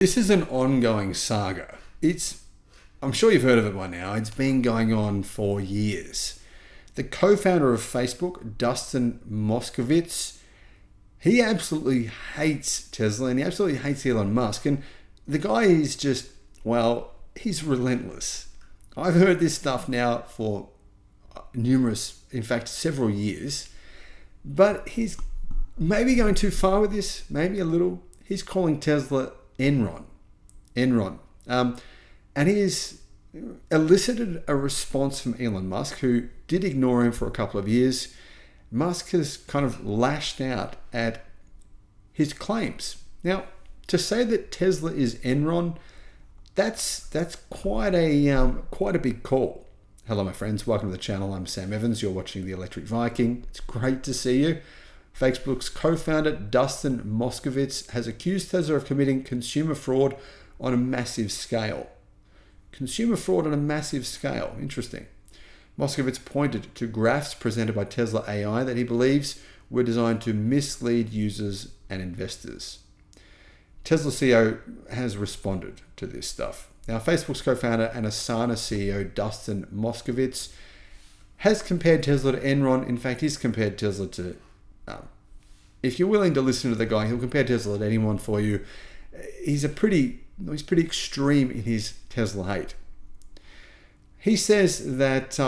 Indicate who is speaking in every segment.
Speaker 1: This is an ongoing saga. I'm sure you've heard of it by now. It's been going on for years. The co-founder of Facebook, Dustin Moskovitz, he absolutely hates Tesla and he absolutely hates Elon Musk. And the guy is just, well, he's relentless. I've heard this stuff now for in fact, several years. But he's maybe going too far with this, maybe a little. He's calling Tesla Enron. And he has elicited a response from Elon Musk, who did ignore him for a couple of years. Musk has kind of lashed out at his claims. Now, to say that Tesla is Enron, that's quite a big call. Hello, my friends. Welcome to the channel. I'm Sam Evans. You're watching The Electric Viking. It's great to see you. Facebook's co-founder Dustin Moskovitz has accused Tesla of committing consumer fraud on a massive scale. Consumer fraud on a massive scale. Interesting. Moskovitz pointed to graphs presented by Tesla AI that he believes were designed to mislead users and investors. Tesla CEO has responded to this stuff. Now, Facebook's co-founder and Asana CEO Dustin Moskovitz has compared Tesla to Enron. In fact, he's compared Tesla to if you're willing to listen to the guy, he'll compare Tesla to anyone for you. He's pretty extreme in his Tesla hate. He says that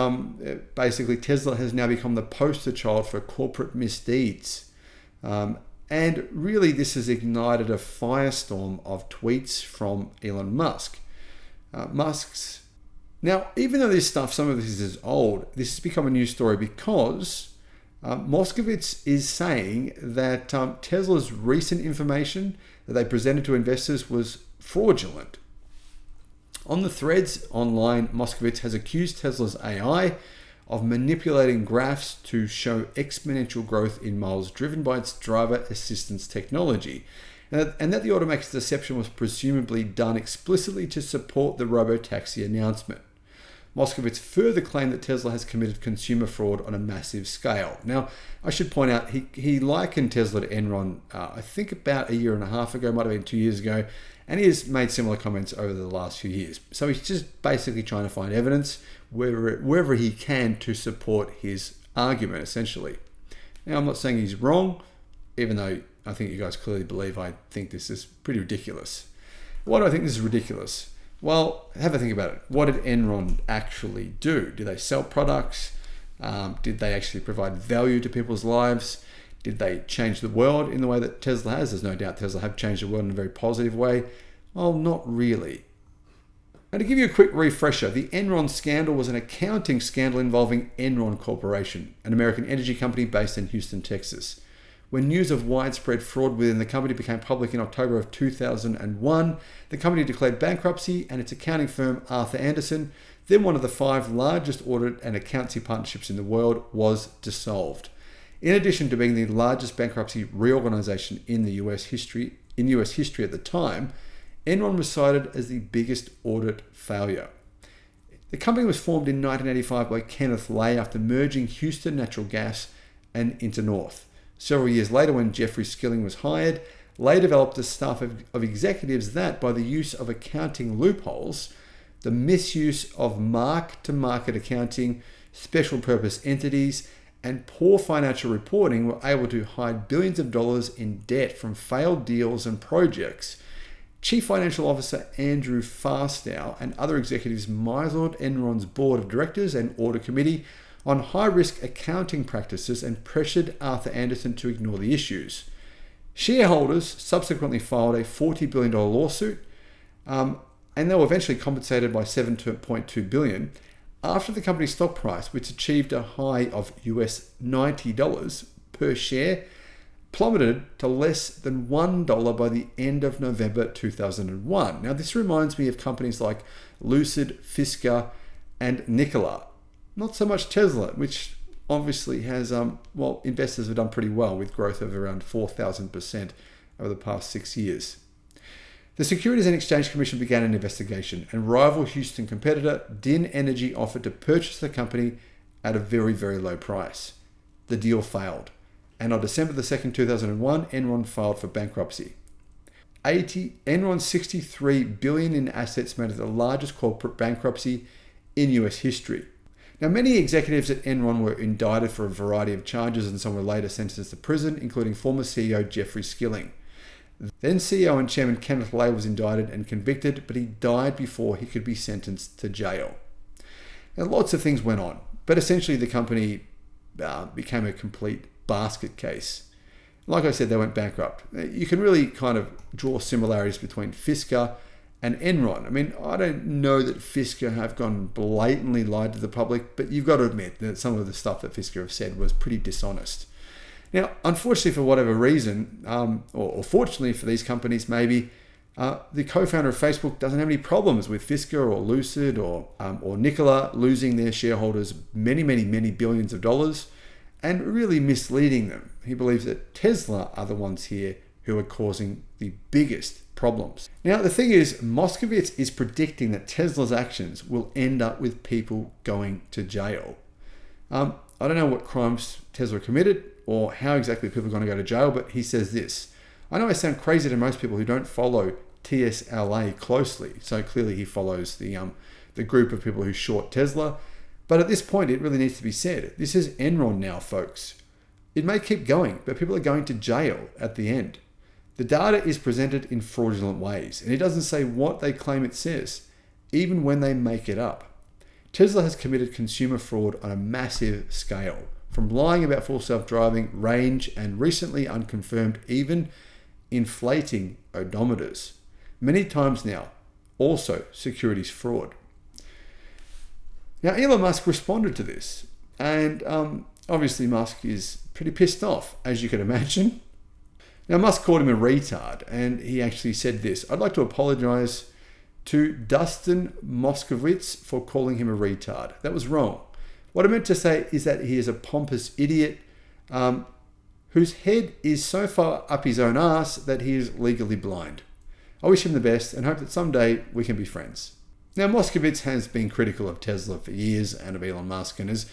Speaker 1: basically Tesla has now become the poster child for corporate misdeeds. And really this has ignited a firestorm of tweets from Elon Musk. Now, even though some of this is old, this has become a news story because Moskovitz is saying that Tesla's recent information that they presented to investors was fraudulent. On the threads online, Moskovitz has accused Tesla's AI of manipulating graphs to show exponential growth in miles driven by its driver assistance technology, and that the automaker's deception was presumably done explicitly to support the robotaxi announcement. Moskovitz further claimed that Tesla has committed consumer fraud on a massive scale. Now, I should point out, he likened Tesla to Enron, I think about a year and a half ago, might have been 2 years ago, and he has made similar comments over the last few years. So he's just basically trying to find evidence wherever he can to support his argument, essentially. Now, I'm not saying he's wrong, even though I think you guys clearly believe I think this is pretty ridiculous. Why do I think this is ridiculous? Well, have a think about it. What did Enron actually do? Did they sell products? Did they actually provide value to people's lives? Did they change the world in the way that Tesla has? There's no doubt Tesla have changed the world in a very positive way. Well, not really. And to give you a quick refresher, the Enron scandal was an accounting scandal involving Enron Corporation, an American energy company based in Houston, Texas. When news of widespread fraud within the company became public in October of 2001, the company declared bankruptcy and its accounting firm, Arthur Andersen, then one of the 5 largest audit and accountancy partnerships in the world, was dissolved. In addition to being the largest bankruptcy reorganization in US history at the time, Enron was cited as the biggest audit failure. The company was formed in 1985 by Kenneth Lay after merging Houston Natural Gas and Internorth. Several years later, when Jeffrey Skilling was hired, Lay developed a staff of executives that, by the use of accounting loopholes, the misuse of mark-to-market accounting, special purpose entities, and poor financial reporting, were able to hide billions of dollars in debt from failed deals and projects. Chief Financial Officer Andrew Fastow and other executives misled Enron's board of directors and audit committee on high-risk accounting practices and pressured Arthur Andersen to ignore the issues. Shareholders subsequently filed a $40 billion lawsuit, and they were eventually compensated by $7.2 billion after the company's stock price, which achieved a high of US $90 per share, plummeted to less than $1 by the end of November 2001. Now, this reminds me of companies like Lucid, Fisker, and Nikola. Not so much Tesla, which obviously has, investors have done pretty well with growth of around 4,000% over the past 6 years. The Securities and Exchange Commission began an investigation, and rival Houston competitor Din Energy offered to purchase the company at a very, very low price. The deal failed, and on December 2, 2001, Enron filed for bankruptcy. Enron's $63 billion in assets made it the largest corporate bankruptcy in US history. Now, many executives at Enron were indicted for a variety of charges and some were later sentenced to prison, including former CEO Jeffrey Skilling. Then CEO and Chairman Kenneth Lay was indicted and convicted, but he died before he could be sentenced to jail. Now, lots of things went on, but essentially the company became a complete basket case. Like I said, they went bankrupt. You can really kind of draw similarities between Fisker and Enron. I mean, I don't know that Fisker have gone blatantly lied to the public, but you've got to admit that some of the stuff that Fisker have said was pretty dishonest. Now, unfortunately, for whatever reason, or fortunately for these companies, maybe, the co-founder of Facebook doesn't have any problems with Fisker or Lucid or Nikola losing their shareholders many, many, many billions of dollars and really misleading them. He believes that Tesla are the ones here who are causing the biggest problems. Now, the thing is, Moskowitz is predicting that Tesla's actions will end up with people going to jail. I don't know what crimes Tesla committed or how exactly people are going to go to jail, but he says this. I know I sound crazy to most people who don't follow TSLA closely. So clearly he follows the group of people who short Tesla. But at this point, it really needs to be said. This is Enron now, folks. It may keep going, but people are going to jail at the end. The data is presented in fraudulent ways, and it doesn't say what they claim it says, even when they make it up. Tesla has committed consumer fraud on a massive scale, from lying about full self-driving, range, and recently unconfirmed even inflating odometers. Many times now, also securities fraud. Now, Elon Musk responded to this, and obviously Musk is pretty pissed off, as you can imagine. Now, Musk called him a retard, and he actually said this. I'd like to apologize to Dustin Moskovitz for calling him a retard. That was wrong. What I meant to say is that he is a pompous idiot whose head is so far up his own ass that he is legally blind. I wish him the best and hope that someday we can be friends. Now, Moskovitz has been critical of Tesla for years and of Elon Musk, and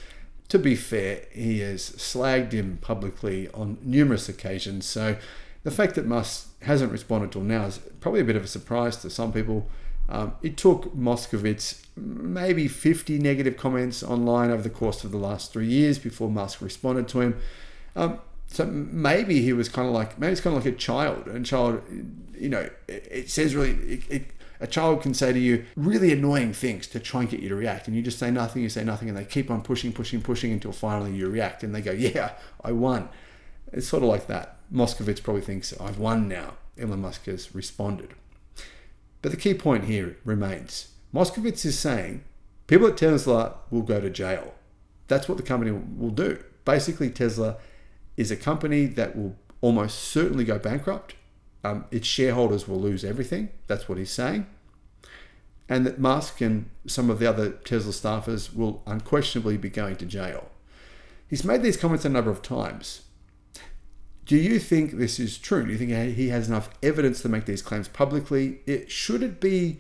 Speaker 1: to be fair, he has slagged him publicly on numerous occasions. So the fact that Musk hasn't responded till now is probably a bit of a surprise to some people. It took Moskovitz maybe 50 negative comments online over the course of the last 3 years before Musk responded to him. So maybe he was kind of like a child. And child, it says really, a child can say to you really annoying things to try and get you to react. And you just say nothing, and they keep on pushing until finally you react. And they go, yeah, I won. It's sort of like that. Moskovitz probably thinks, I've won now. Elon Musk has responded. But the key point here remains. Moskovitz is saying people at Tesla will go to jail. That's what the company will do. Basically, Tesla is a company that will almost certainly go bankrupt. Its shareholders will lose everything. That's what he's saying. And that Musk and some of the other Tesla staffers will unquestionably be going to jail. He's made these comments a number of times. Do you think this is true? Do you think he has enough evidence to make these claims publicly? Should it be...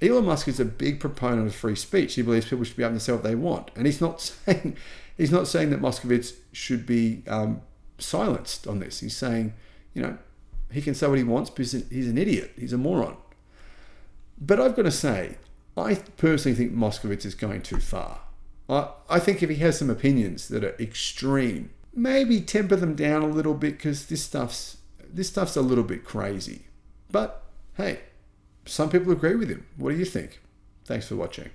Speaker 1: Elon Musk is a big proponent of free speech. He believes people should be able to say what they want. And he's not saying that Moskovitz should be silenced on this. He's saying, he can say what he wants because he's an idiot. He's a moron. But I've got to say, I personally think Moskovitz is going too far. I think if he has some opinions that are extreme, maybe temper them down a little bit because this stuff's a little bit crazy. But hey, some people agree with him. What do you think? Thanks for watching.